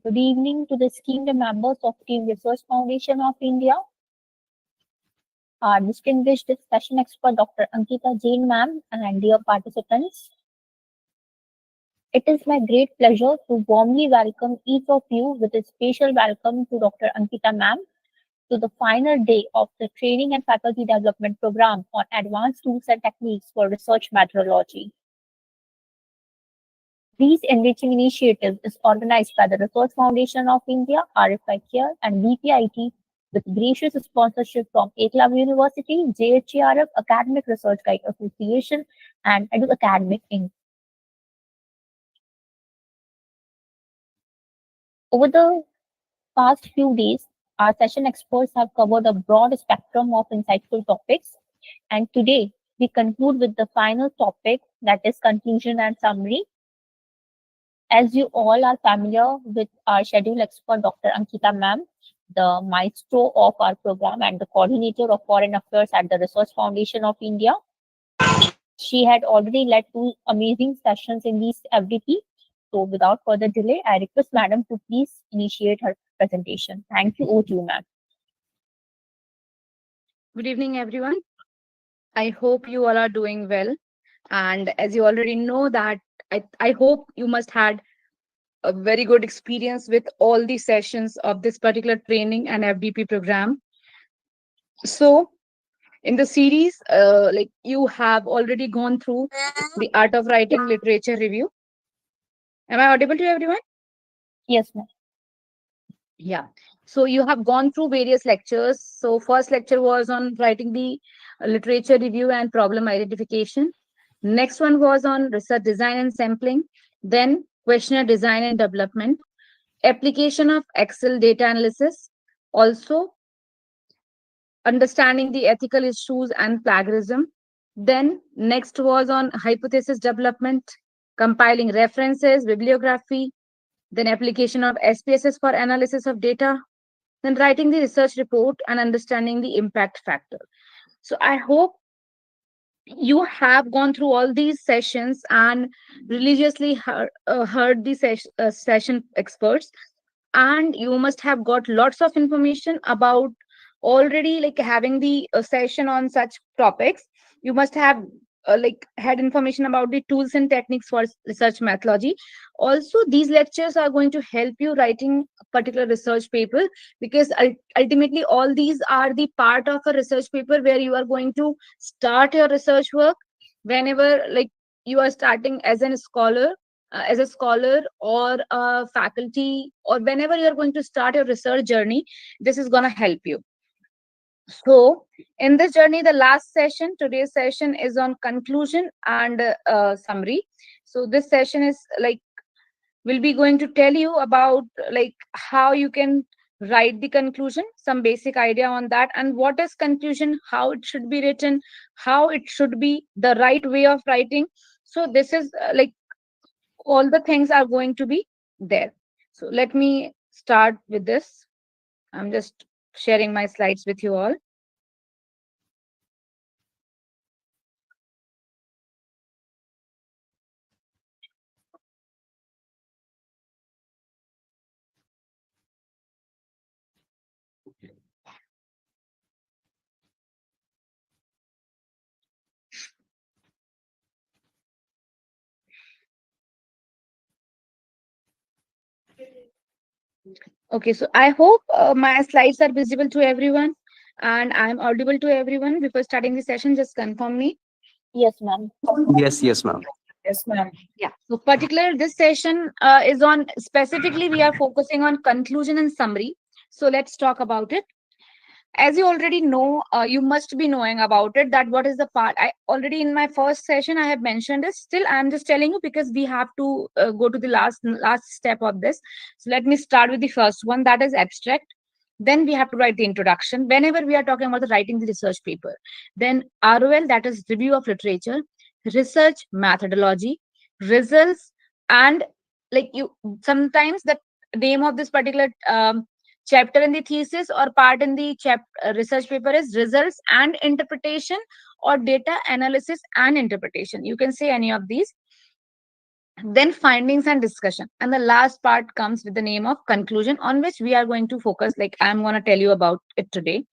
Good evening to the esteemed members of Team Research Foundation of India, our distinguished discussion expert Dr. Ankita Jain ma'am, and dear participants. It is my great pleasure to warmly welcome each of you with a special welcome to Dr. Ankita ma'am to the final day of the Training and Faculty Development Program on Advanced Tools and Techniques for Research Methodology. These enriching initiatives is organized by the Research Foundation of India, RFI-CARE, and VPIT with gracious sponsorship from Eklavya University, JHRF, Academic Research Guide Association, and Edu Academic Inc. Over the past few days, our session experts have covered a broad spectrum of insightful topics, and today we conclude with the final topic, that is conclusion and summary. As you all are familiar with our schedule expert, Dr. Ankita ma'am, the maestro of our program and the coordinator of foreign affairs at the Research Foundation of India. She had already led two amazing sessions in these FDP. So without further delay, I request madam to please initiate her presentation. Thank you. Over to you, ma'am. Good evening, everyone. I hope you all are doing well. And as you already know that, I hope you must had a very good experience with all the sessions of this particular training and FDP program. So in the series, like you have already gone through the art of writing literature review. Am I audible to everyone? Yes, ma'am. Yeah. So you have gone through various lectures. So first lecture was on writing the literature review and problem identification. Next one was on research design and sampling. Then questionnaire design and development, application of Excel data analysis, also understanding the ethical issues and plagiarism. Then next was on hypothesis development, compiling references, bibliography, then application of SPSS for analysis of data, then writing the research report and understanding the impact factor. So I hope you have gone through all these sessions and religiously heard the session experts, and you must have got lots of information about already like having the session on such topics. You must have like had information about the tools and techniques for research methodology. Also these lectures are going to help you writing a particular research paper, because ultimately all these are the part of a research paper where you are going to start your research work whenever like you are starting as a scholar, or a faculty, or whenever you're going to start your research journey. This is going to help you. So in this journey, the last session, today's session is on conclusion and summary. So this session is like, we'll be going to tell you about like how you can write the conclusion, some basic idea on that, and what is conclusion, how it should be written, how it should be the right way of writing. So this is like all the things are going to be there. So let me start with this. I'm just sharing my slides with you all. Okay, so I hope my slides are visible to everyone and I'm audible to everyone. Before starting the session, just confirm me. Yes, ma'am. Yes, ma'am. Yes, ma'am. Yeah. So particular this session is on, specifically we are focusing on conclusion and summary. So let's talk about it. As you already know, you must be knowing about it, that what is the part. I already in my first session I have mentioned this. Still I'm just telling you because we have to go to the last step of this. So let me start with the first one, that is abstract. Then we have to write the introduction whenever we are talking about the writing the research paper. Then ROL, that is review of literature, research methodology, results, and like you sometimes the name of this particular chapter in the thesis or part in the research paper is results and interpretation, or data analysis and interpretation. You can say any of these. Then findings and discussion. And the last part comes with the name of conclusion, on which we are going to focus, like I'm going to tell you about it today.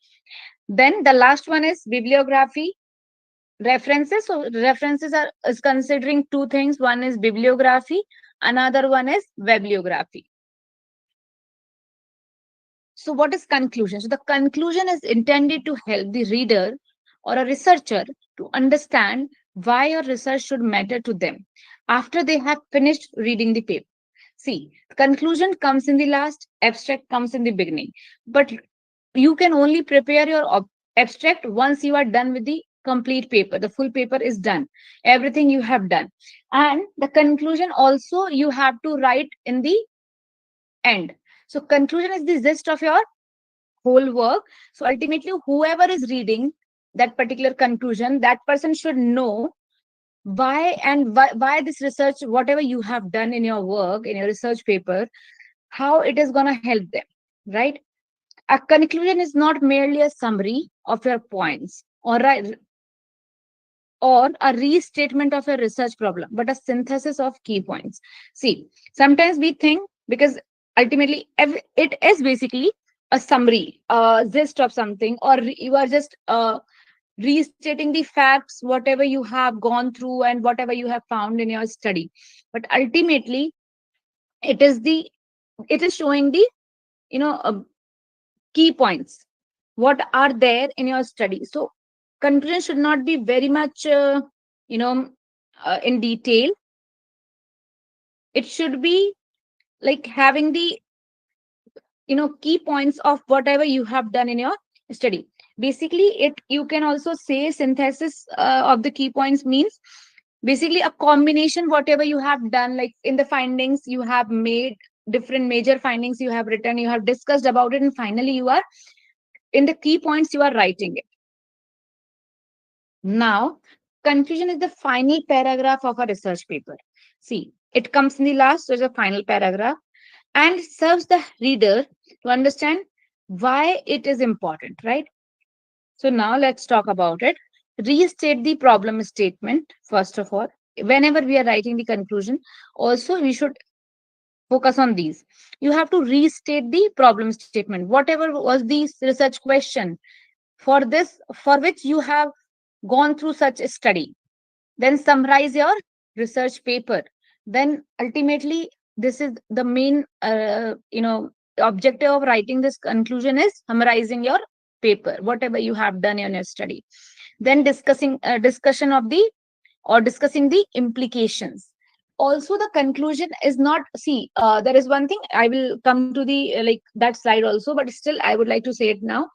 Then the last one is bibliography, references. So references are is considering two things. One is bibliography, another one is bibliography. So what is conclusion? So the conclusion is intended to help the reader or a researcher to understand why your research should matter to them after they have finished reading the paper. See, conclusion comes in the last, abstract comes in the beginning. But you can only prepare your abstract once you are done with the complete paper. The full paper is done. Everything you have done. And the conclusion also you have to write in the end. So conclusion is the gist of your whole work. So ultimately, whoever is reading that particular conclusion, that person should know why this research, whatever you have done in your work, in your research paper, how it is going to help them, right? A conclusion is not merely a summary of your points or a restatement of a research problem, but a synthesis of key points. See, sometimes we think, because ultimately it is basically a summary, a gist of something, or you are just restating the facts, whatever you have gone through and whatever you have found in your study. But ultimately, it is the it is showing the you know uh, key points, what are there in your study. So conclusion should not be very much you know in detail. It should be like having the key points of whatever you have done in your study. Basically, it you can also say synthesis of the key points means basically a combination whatever you have done, like in the findings you have made, different major findings you have written, you have discussed about it, and finally you are in the key points you are writing it. Now, conclusion is the final paragraph of a research paper. See, it comes in the last, so it's a final paragraph, and serves the reader to understand why it is important, right? So now let's talk about it. Restate the problem statement, first of all. Whenever we are writing the conclusion, also we should focus on these. You have to restate the problem statement. Whatever was the research question for which you have gone through such a study, then summarize your research paper. Then ultimately, this is the main objective of writing this conclusion is summarizing your paper, whatever you have done in your study. Then discussing the implications. Also, the conclusion is not, see, there is one thing I will come to the like that slide also, but still I would like to say it now,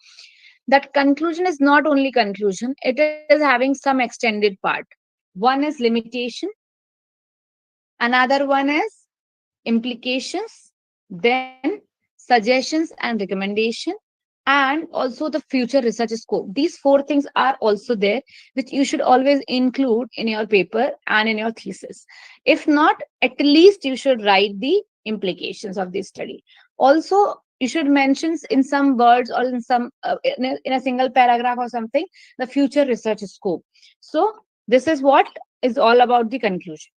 that conclusion is not only conclusion, it is having some extended part. One is limitation, another one is implications, then suggestions and recommendation, and also the future research scope. These four things are also there, which you should always include in your paper and in your thesis. If not, at least you should write the implications of this study. Also, you should mention in some words or in some in a single paragraph or something the future research scope. So this is what is all about the conclusion.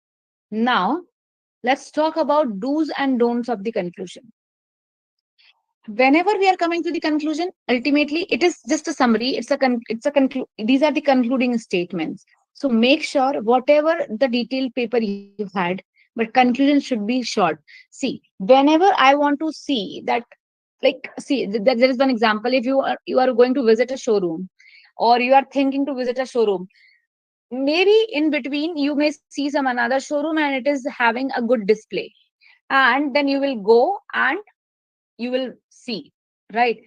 Now let's talk about do's and don'ts of the conclusion. Whenever we are coming to the conclusion, ultimately it is just a summary, these are the concluding statements. So make sure whatever the detailed paper you had, but conclusion should be short. See, whenever I want to see that, like, see, there is one example. If you are going to visit a showroom, or you are thinking to visit a showroom, maybe in between you may see some another showroom and it is having a good display, and then you will go and you will see, right?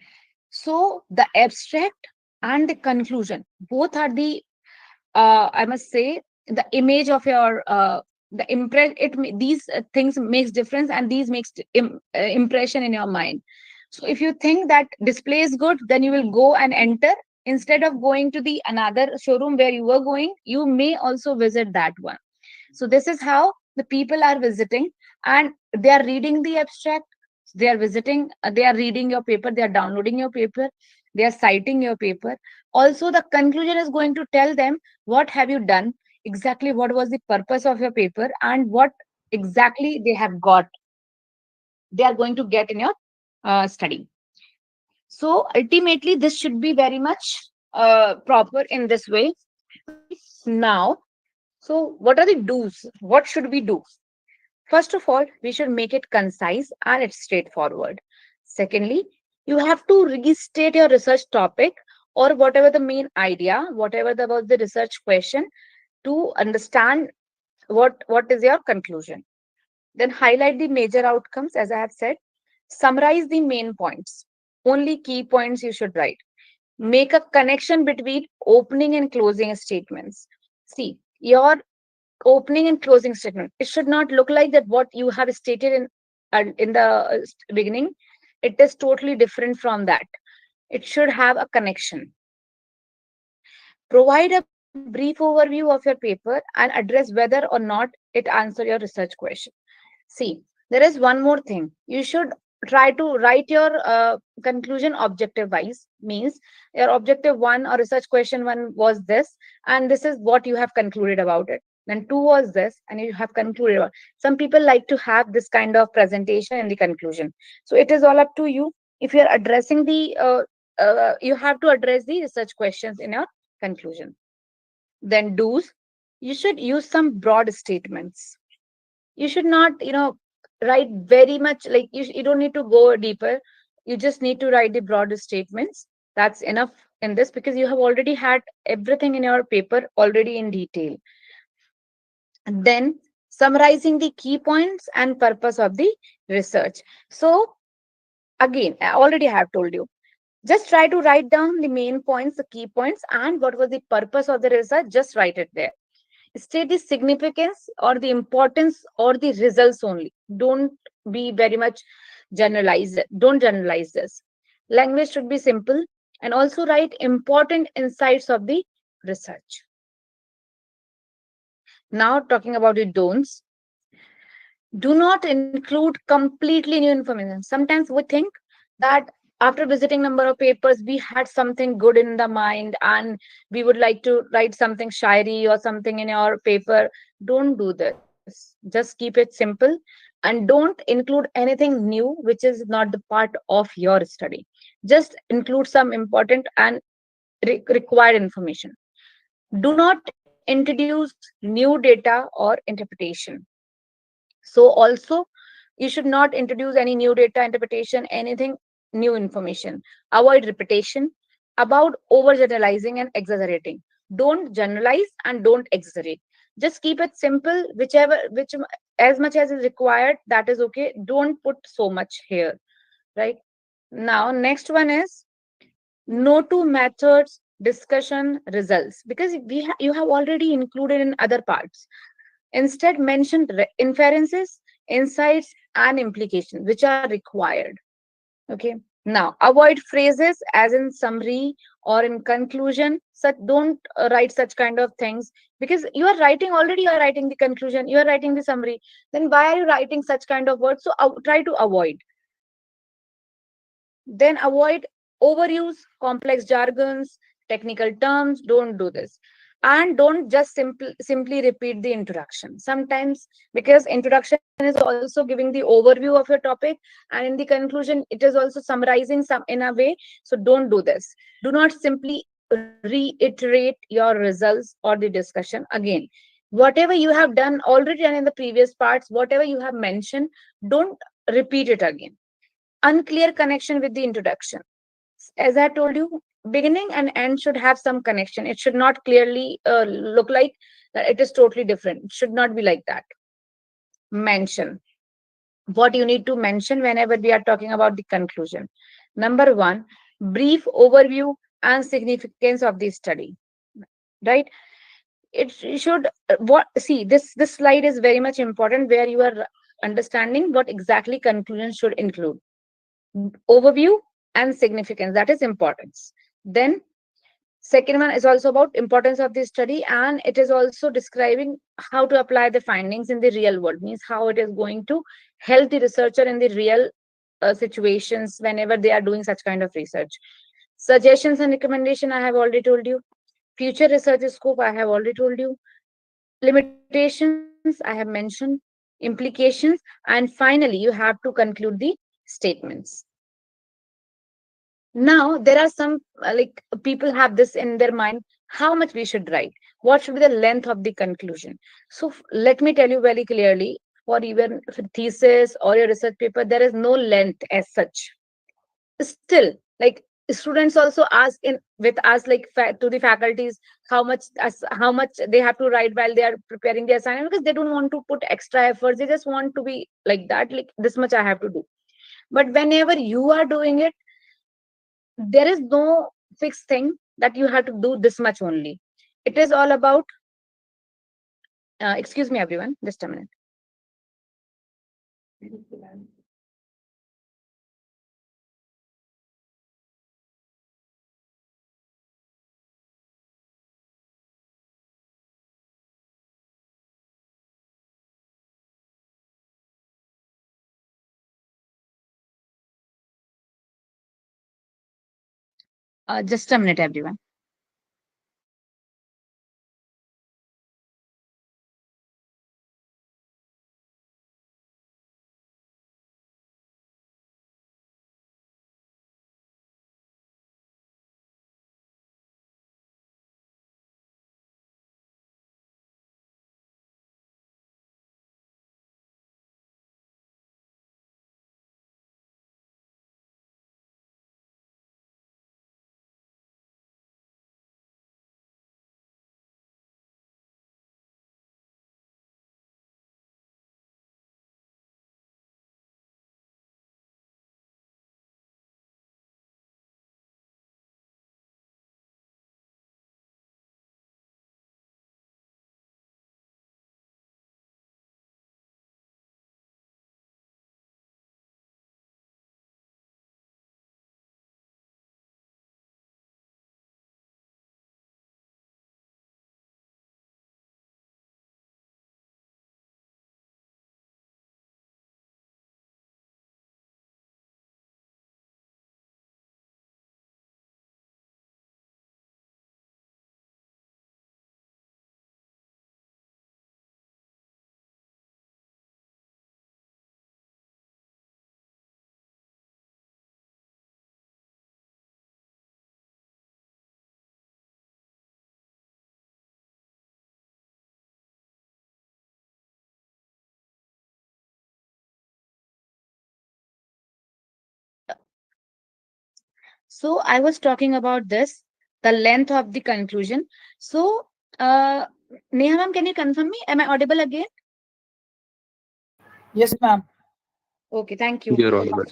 So the abstract and the conclusion, both are the I must say, the image of your the impress it these things makes difference, and these makes impression in your mind. So if you think that display is good, then you will go and enter. Instead of going to the another showroom where you were going, you may also visit that one. So this is how the people are visiting, and they are reading the abstract, they are visiting, they are reading your paper, they are downloading your paper, they are citing your paper. Also, the conclusion is going to tell them what have you done, exactly what was the purpose of your paper, and what exactly they are going to get in your study. So ultimately, this should be very much proper in this way. Right now, so what are the do's? What should we do? First of all, we should make it concise and it's straightforward. Secondly, you have to restate your research topic or whatever the main idea, whatever was the research question, to understand what is your conclusion. Then highlight the major outcomes, as I have said. Summarize the main points. Only key points you should write. Make a connection between opening and closing statements. See, your opening and closing statement, it should not look like that what you have stated in the beginning. It is totally different from that. It should have a connection. Provide a brief overview of your paper and address whether or not it answer your research question. See, there is one more thing. You should try to write your conclusion objective wise. Means your objective one or research question one was this, and this is what you have concluded about it. Then two was this, and you have concluded about. Some people like to have this kind of presentation in the conclusion. So it is all up to you. If you are addressing you have to address the research questions in your conclusion. Then do's, you should use some broad statements. You should not write very much, like you don't need to go deeper. You just need to write the broad statements. That's enough in this, because you have already had everything in your paper already in detail. And then summarizing the key points and purpose of the research. So again, I already have told you, just try to write down the main points, the key points, and what was the purpose of the research. Just write it there. State the significance or the importance or the results only. Don't be very much generalize it. Don't generalize this. Language should be simple, and also write important insights of the research. Now, talking about the don'ts, do not include completely new information. Sometimes we think that after visiting number of papers, we had something good in the mind and we would like to write something shairi or something in your paper. Don't do this. Just keep it simple, and don't include anything new which is not the part of your study. Just include some important and required information. Do not introduce new data or interpretation. So also, you should not introduce any new data interpretation, anything new information. Avoid repetition. About overgeneralizing and exaggerating. Don't generalize and don't exaggerate. Just keep it simple, which as much as is required, that is okay. Don't put so much here, right? Now, next one is no to methods, discussion, results, because you have already included in other parts. Instead, mention inferences, insights, and implications which are required. Okay. Now, avoid phrases as in summary or in conclusion. Such don't write such kind of things, because you are writing already. You are writing the conclusion. You are writing the summary. Then why are you writing such kind of words? So try to avoid. Then avoid overuse, complex jargons, technical terms. Don't do this. And don't just simply repeat the introduction. Sometimes, because introduction is also giving the overview of your topic, and in the conclusion, it is also summarizing some in a way. So don't do this. Do not simply reiterate your results or the discussion again. Whatever you have done already done in the previous parts, whatever you have mentioned, don't repeat it again. Unclear connection with the introduction. As I told you, beginning and end should have some connection. It should not clearly look like that it is totally different. It should not be like that. Mention what you need to mention whenever we are talking about the conclusion. Number one, brief overview and significance of the study. Right? It should what see this slide is very much important, where you are understanding what exactly conclusion should include. Overview and significance, that is importance. Then second one is also about importance of the study, and it is also describing how to apply the findings in the real world, means how it is going to help the researcher in the real situations whenever they are doing such kind of research. Suggestions and recommendation, I have already told you. Future research scope, I have already told you. Limitations, I have mentioned. implications, and finally you have to conclude the statements. Now there are some like people have this in their mind, how much we should write, what should be the length of the conclusion. So let me tell you very clearly, for even for thesis or your research paper, there is no length as such. Still, like students also ask in with us, like to the faculties, how much they have to write while they are preparing the assignment, because they don't want to put extra efforts, they just want to be like that, like this much I have to do. But whenever you are doing it, there is no fixed thing that you have to do this much only. It is all about excuse me everyone, just a minute. Just a minute everyone. So I was talking about this, the length of the conclusion. So, Neha ma'am, can you confirm me? Am I audible again? Yes, ma'am. Okay, thank you. You're audible.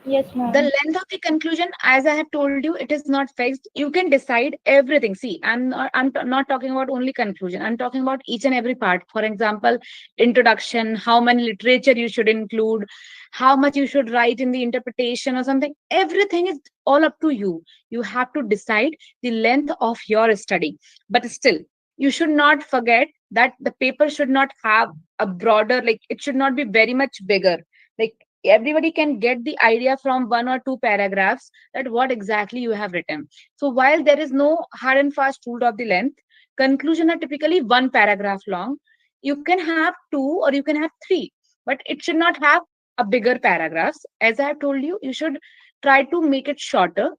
Yes, The ma'am. length of the conclusion, as I have told you, it is not fixed. You can decide everything. See, I'm not talking about only conclusion. I'm talking about each and every part. For example, introduction, how many literature you should include, how much you should write in the interpretation or something. Everything is all up to you. You have to decide the length of your study. But still, you should not forget that the paper should not have a broader, like it should not be very much bigger. Like everybody can get the idea from one or two paragraphs that what exactly you have written. So while there is no hard and fast rule of the length, conclusion are typically one paragraph long. You can have two or you can have three, but it should not have a bigger paragraphs. As I have told you, you should try to make it shorter.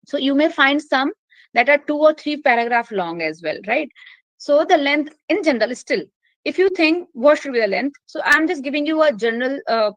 So you may find some that are two or three paragraph long as well, right? So the length in general is still, if you think what should be the length, so I'm just giving you a general uh,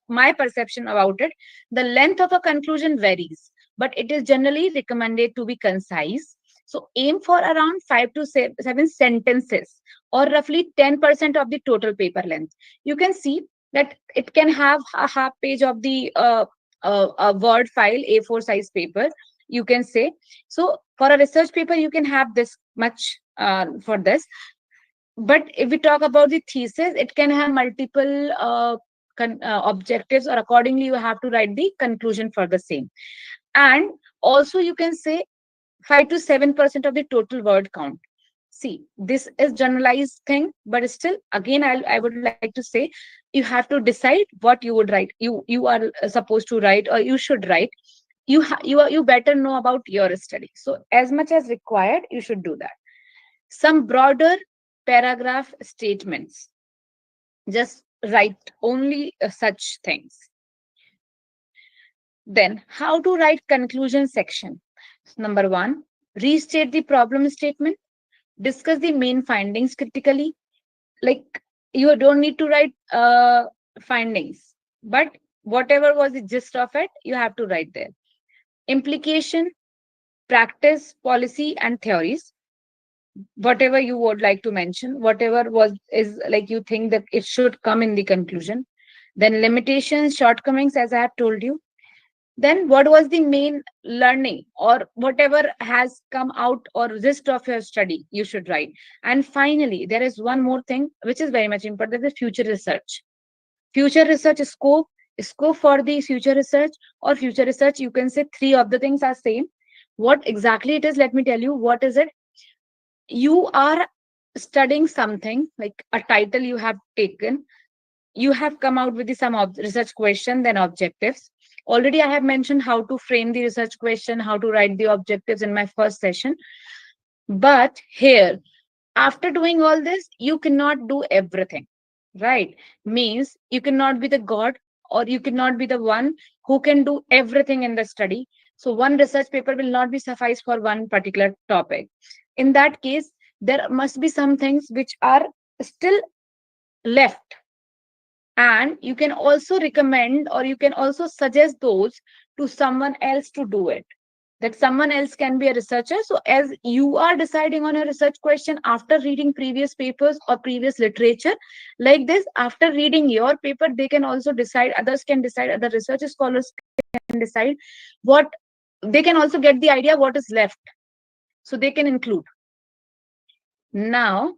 my perception about it. The length of a conclusion varies, but it is generally recommended to be concise. So aim for around 5 to 7 sentences, or roughly 10% of the total paper length. You can see that it can have a half page of the a word file, A4 size paper, you can say. So for a research paper, you can have this much for this. But if we talk about the thesis, it can have multiple objectives, or accordingly, you have to write the conclusion for the same. And also, you can say 5 to 7% of the total word count. See, this is generalized thing, but still, again, I would like to say, you have to decide what you would write. You are supposed to write, or you should write. You better know about your study. So as much as required, you should do that. Some broader paragraph statements. Just write only such things. Then, how to write conclusion section. Number one, restate the problem statement, discuss the main findings critically. Like, you don't need to write findings, but whatever was the gist of it, you have to write there. Implication, practice, policy, and theories. Whatever you would like to mention, whatever was is like you think that it should come in the conclusion. Then limitations, shortcomings, as I have told you. Then what was the main learning or whatever has come out or gist of your study, you should write. And finally, there is one more thing which is very much important, that is future research. Future research scope for the future research or future research, you can say three of the things are same. What exactly it is, let me tell you what is it. You are studying something like a title you have taken, you have come out with the some research question, then objectives. Already I have mentioned how to frame the research question, how to write the objectives in my first session. But here, after doing all this, you cannot do everything, right? Means you cannot be the god, or you cannot be the one who can do everything in the study. So one research paper will not be suffice for one particular topic. In that case, there must be some things which are still left, and you can also recommend or you can also suggest those to someone else to do it. That someone else can be a researcher. So as you are deciding on a research question after reading previous papers or previous literature, like this, after reading your paper, they can also decide, others can decide, other research scholars can decide what, they can also get the idea what is left, so they can include. Now,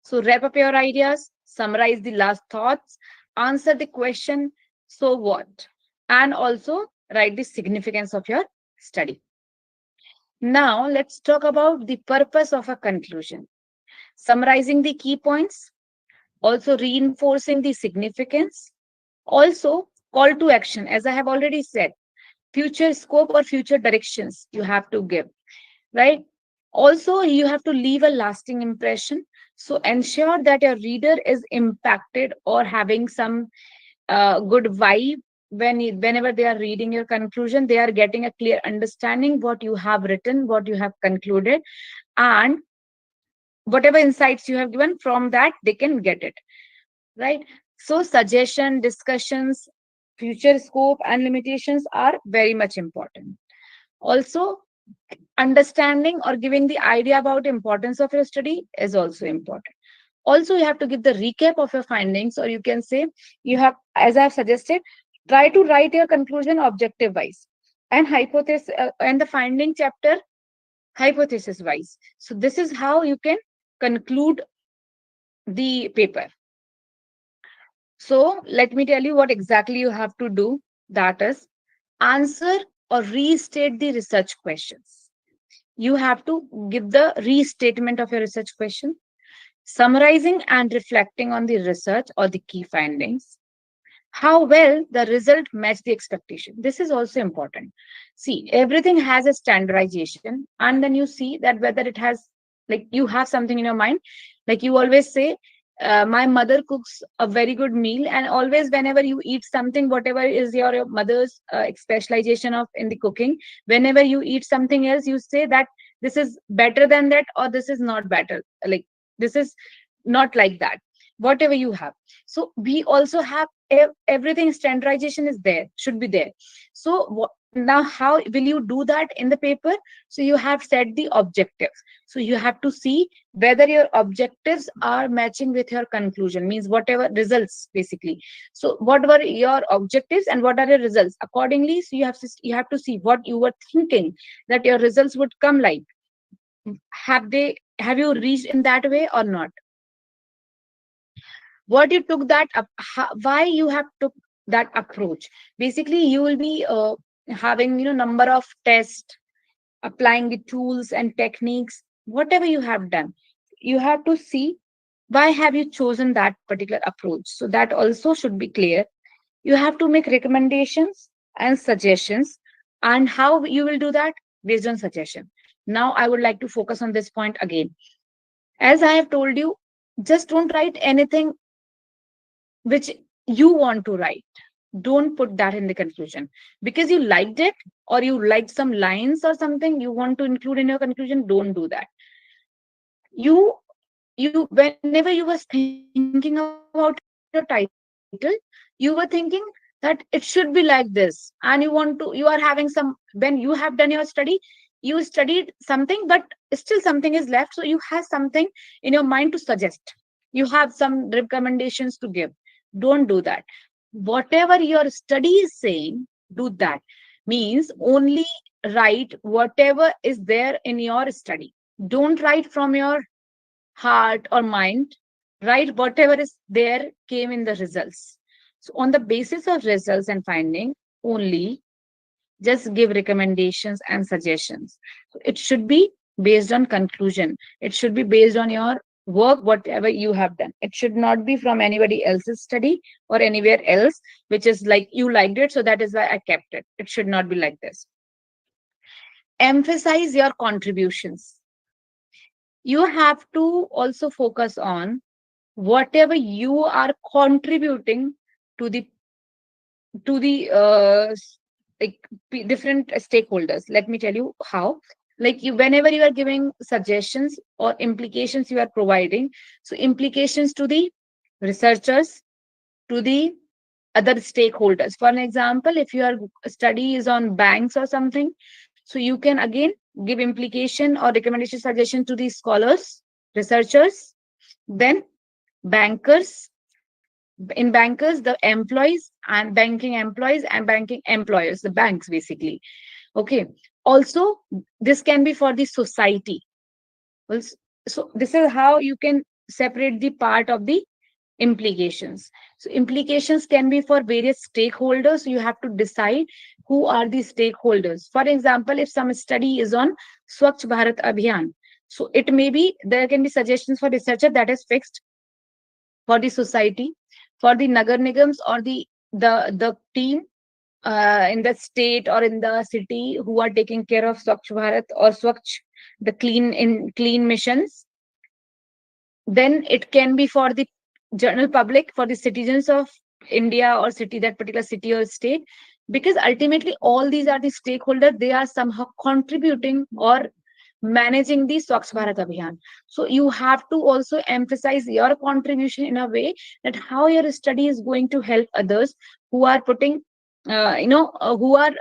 so wrap up your ideas, summarize the last thoughts, answer the question, so what? And also write the significance of your study. Now, let's talk about the purpose of a conclusion. Summarizing the key points, also reinforcing the significance, also call to action. As I have already said, future scope or future directions you have to give, right? Also, you have to leave a lasting impression. So ensure that your reader is impacted or having some good vibe whenever they are reading your conclusion, they are getting a clear understanding what you have written, what you have concluded, and whatever insights you have given from that, they can get it, right? So suggestion, discussions, future scope and limitations are very much important. Also, understanding or giving the idea about importance of your study is also important. Also, you have to give the recap of your findings, or you can say you have, as I have suggested, try to write your conclusion objective wise and hypothesis and the finding chapter hypothesis wise. So this is how you can conclude the paper. So let me tell you what exactly you have to do. That is, answer or restate the research questions. You have to give the restatement of your research question, summarizing and reflecting on the research or the key findings, how well the result matched the expectation. This is also important. See, everything has a standardization, and then you see that whether it has, like, you have something in your mind, like you always say, my mother cooks a very good meal, and always whenever you eat something, whatever is your mother's specialization of in the cooking, whenever you eat something else, you say that this is better than that, or this is not better, like this is not like that, whatever you have. So we also have everything, standardization is there, should be there. So now how will you do that in the paper? So you have set the objectives, so you have to see whether your objectives are matching with your conclusion, means whatever results basically. So what were your objectives and what are your results accordingly? So you have to see what you were thinking that your results would come like, have you reached in that way or not, what you took that up, why you have took that approach. Basically you will be having number of tests, applying the tools and techniques, whatever you have done, you have to see why have you chosen that particular approach, so that also should be clear. You have to make recommendations and suggestions, and how you will do that based on suggestion. Now I would like to focus on this point again. As I have told you, just don't write anything which you want to write. Don't put that in the conclusion because you liked it, or you liked some lines or something you want to include in your conclusion. Don't do that. You you whenever you was thinking about your title, you were thinking that it should be like this, and you are having some, when you have done your study, you studied something, but still something is left, so you have something in your mind to suggest. You have some recommendations to give. Don't do that. Whatever your study is saying, do that. Means only write whatever is there in your study. Don't write from your heart or mind. Write whatever is there came in the results. So on the basis of results and finding only, just give recommendations and suggestions. So it should be based on conclusion. It should be based on your work, whatever you have done. It should not be from anybody else's study or anywhere else, which is like you liked it, so that is why I kept it. It should not be like this. Emphasize your contributions. You have to also focus on whatever you are contributing to the like different stakeholders. Let me tell you how. Like whenever you are giving suggestions or implications you are providing, so implications to the researchers, to the other stakeholders. For an example, if your study is on banks or something, so you can again give implication or recommendation suggestion to the scholars, researchers, then bankers. In bankers, the employees and banking employers, the banks basically. Okay. Also, this can be for the society. Well, so this is how you can separate the part of the implications. So implications can be for various stakeholders. You have to decide who are the stakeholders. For example, if some study is on Swachh Bharat Abhiyan, so it may be there can be suggestions for researcher that is fixed, for the society, for the nagar nigams or the team in the state or in the city who are taking care of Swachh Bharat or Swachh, the clean missions. Then it can be for the general public, for the citizens of India or city, that particular city or state, because ultimately all these are the stakeholders. They are somehow contributing or managing the Swachh Bharat Abhiyan. So you have to also emphasize your contribution in a way that how your study is going to help others who are putting, who are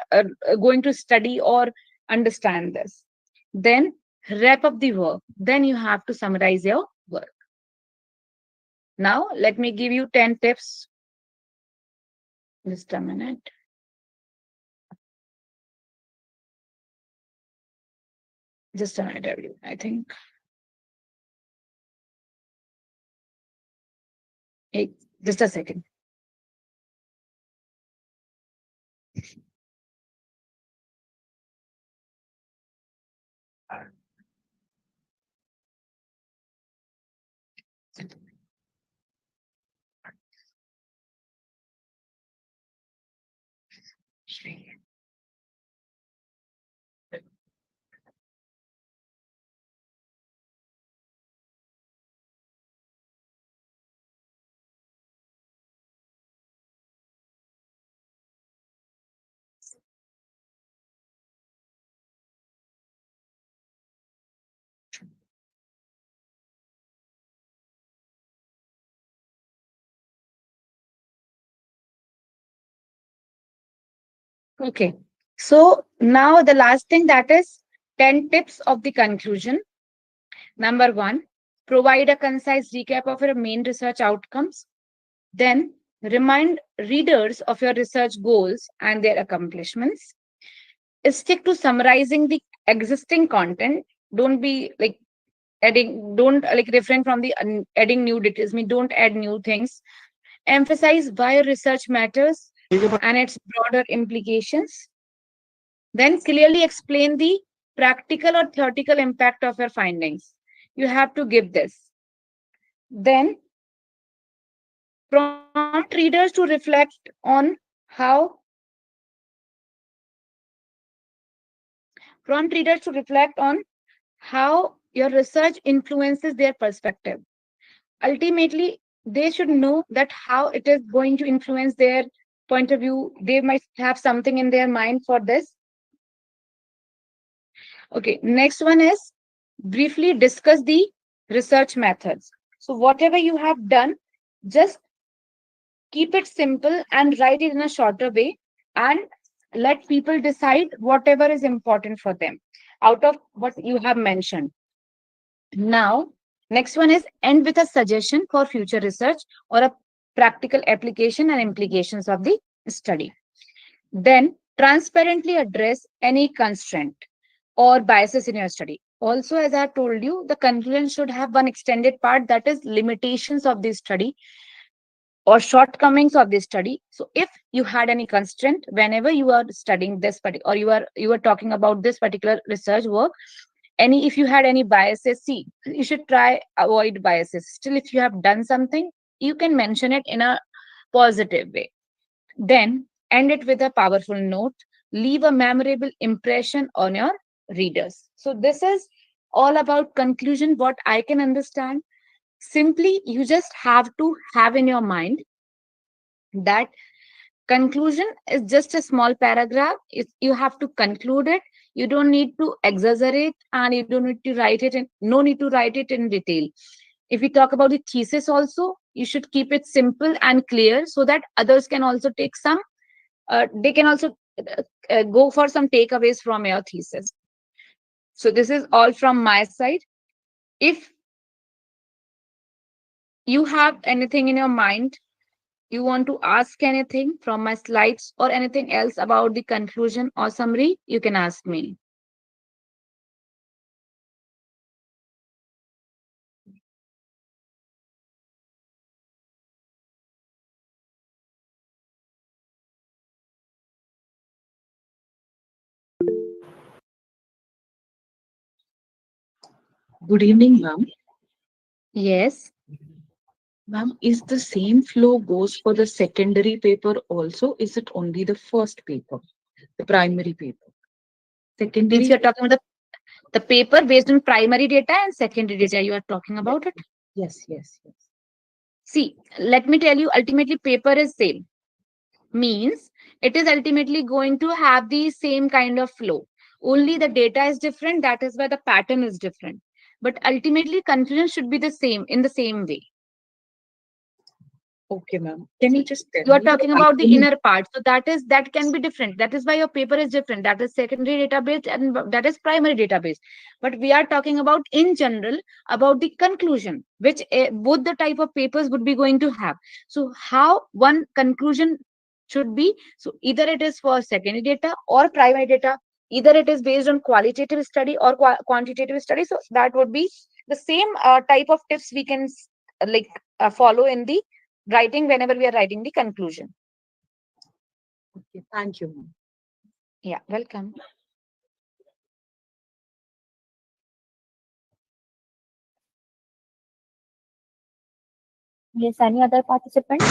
going to study or understand this. Then wrap up the work. Then you have to summarize your work. Now, let me give you 10 tips. Just a minute. Just a minute, everyone. I think. Hey, just a second. Okay. So now the last thing, that is 10 tips of the conclusion. Number one, provide a concise recap of your main research outcomes. Then remind readers of your research goals and their accomplishments. Stick to summarizing the existing content. Don't be like adding, don't like refrain from the adding new details. I mean, don't add new things. Emphasize why research matters and its broader implications. Then clearly explain the practical or theoretical impact of your findings. You have to give this. Then prompt readers to reflect on how prompt readers to reflect on how your research influences their perspective. Ultimately, they should know that how it is going to influence their point of view. They might have something in their mind for this. Okay, next one is briefly discuss the research methods. So whatever you have done, just keep it simple and write it in a shorter way, and let people decide whatever is important for them out of what you have mentioned. Now, next one is end with a suggestion for future research or a practical application and implications of the study. Then, transparently address any constraint or biases in your study. Also, as I have told you, the conclusion should have one extended part, that is limitations of the study or shortcomings of this study. So if you had any constraint whenever you are studying this or you are talking about this particular research work, any if you had any biases, see, you should try avoid biases. Still, if you have done something, you can mention it in a positive way. Then end it with a powerful note, leave a memorable impression on your readers. So this is all about conclusion, what I can understand. Simply, you just have to have in your mind that conclusion is just a small paragraph. You have to conclude it. You don't need to exaggerate, and you don't need to write it in no need to write it in detail. If we talk about the thesis also, you should keep it simple and clear so that others can also take some they can also go for some takeaways from your thesis. So this is all from my side. If you have anything in your mind, you want to ask anything from my slides or anything else about the conclusion or summary, you can ask me. Good evening, ma'am. Yes. Ma'am, is the same flow goes for the secondary paper also? Is it only the first paper, the primary paper? Means Secondary? you're talking about the paper based on primary data and secondary data. You are talking about it. Yes, yes, yes. See, let me tell you, ultimately, paper is same. Means it is ultimately going to have the same kind of flow. Only the data is different. That is why the pattern is different. But ultimately, conclusion should be the same in the same way. Okay, ma'am. Can you just tell You are me the talking about the ultimate? inner part, so that can be different. That is why your paper is different. That is secondary database and that is primary database. But we are talking about in general about the conclusion, which both the type of papers would be going to have. So how one conclusion should be, so either it is for secondary data or primary data, either it is based on qualitative study or quantitative study. So that would be the same type of tips we can follow in the writing whenever we are writing the conclusion. Okay, thank you, ma'am. Yeah, welcome. Yes, any other participant?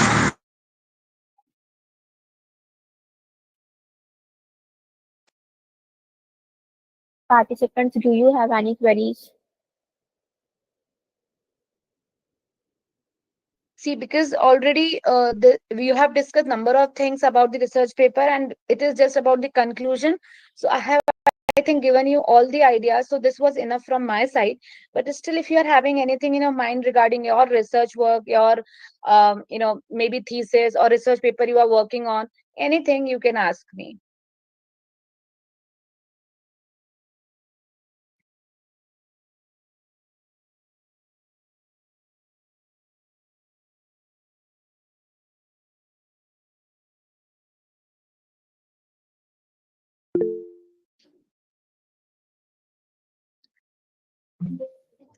Participants, do you have any queries? See, because already we have discussed number of things about the research paper, and it is just about the conclusion. So I have, I think, given you all the ideas. So this was enough from my side. But still, if you are having anything in your mind regarding your research work, your maybe thesis or research paper you are working on, anything you can ask me.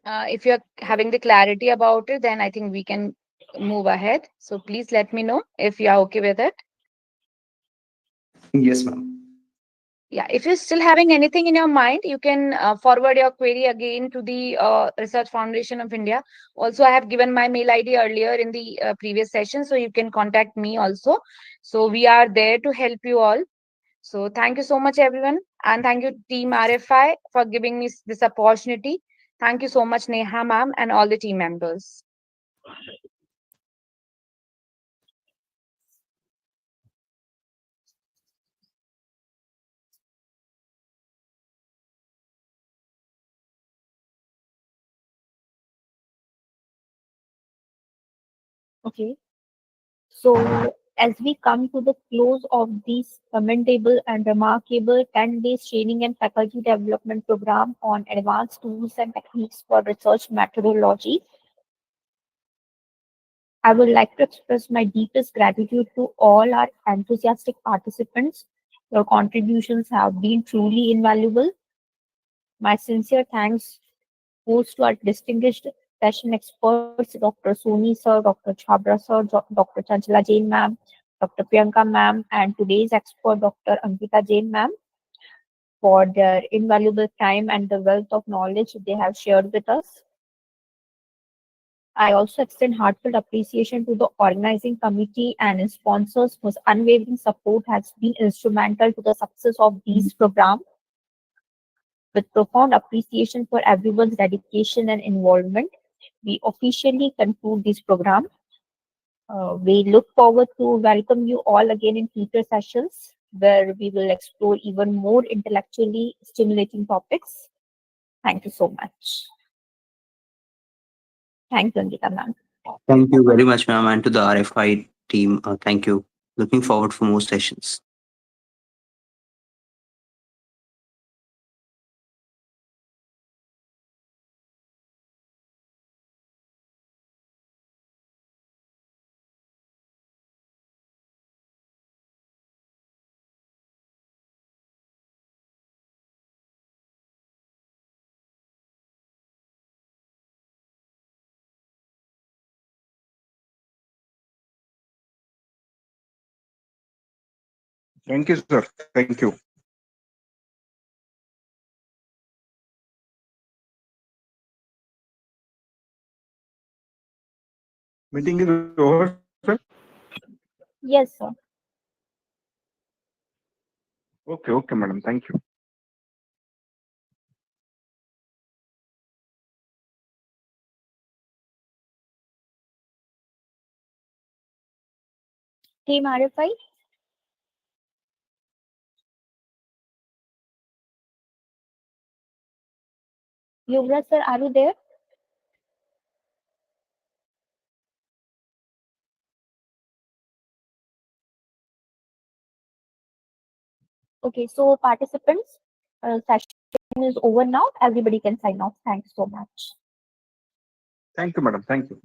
If you're having the clarity about it, then I think we can move ahead. So please let me know if you are okay with it. Yes, ma'am. Yeah, if you're still having anything in your mind, you can forward your query again to the Research Foundation of India. Also, I have given my mail ID earlier in the previous session, so you can contact me also. So we are there to help you all. So thank you so much, everyone. And thank you, Team RFI, for giving me this opportunity. Thank you so much, Neha ma'am, and all the team members. Okay. So, as we come to the close of this commendable and remarkable 10 days training and faculty development program on advanced tools and techniques for research methodology, I would like to express my deepest gratitude to all our enthusiastic participants. Your contributions have been truly invaluable. My sincere thanks goes to our distinguished session experts, Dr. Soni sir, Dr. Chabra sir, Dr. Chanchala Jain ma'am, Dr. Priyanka ma'am, and today's expert, Dr. Ankita Jain ma'am, for their invaluable time and the wealth of knowledge they have shared with us. I also extend heartfelt appreciation to the organizing committee and its sponsors whose unwavering support has been instrumental to the success of these programs. With profound appreciation for everyone's dedication and involvement, we officially conclude this program. We look forward to welcome you all again in future sessions where we will explore even more intellectually stimulating topics. Thank you so much. Thank you, Angita ma'am. Thank you very much, ma'am, and to the RFI team. Thank you. Looking forward for more sessions. Thank you, sir. Thank you. Meeting is over, sir. Yes, sir. Okay, okay, madam. Thank you. Team RFI, Yuvraj sir, are you there? Okay, so participants, session is over now. Everybody can sign off. Thanks so much. Thank you, madam. Thank you.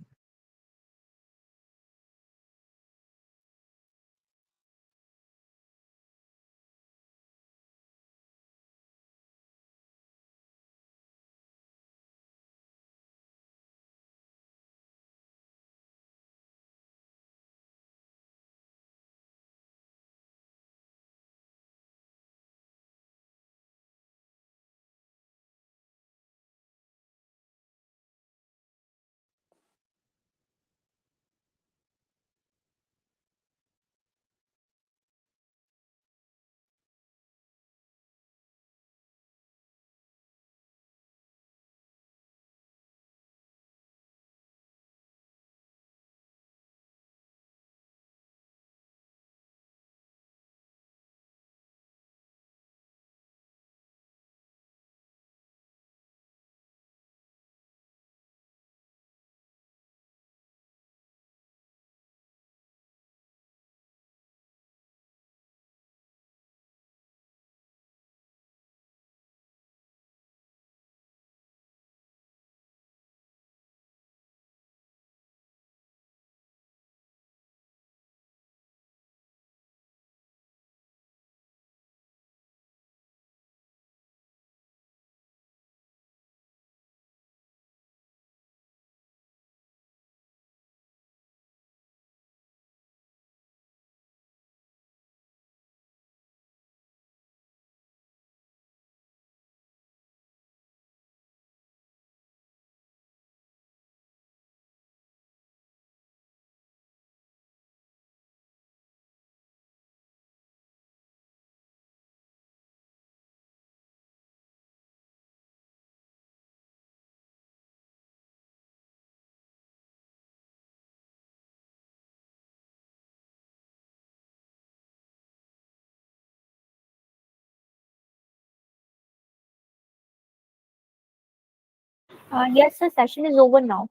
Yes, sir, session is over now.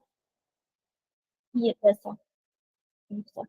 Yes, sir. Thank you, sir.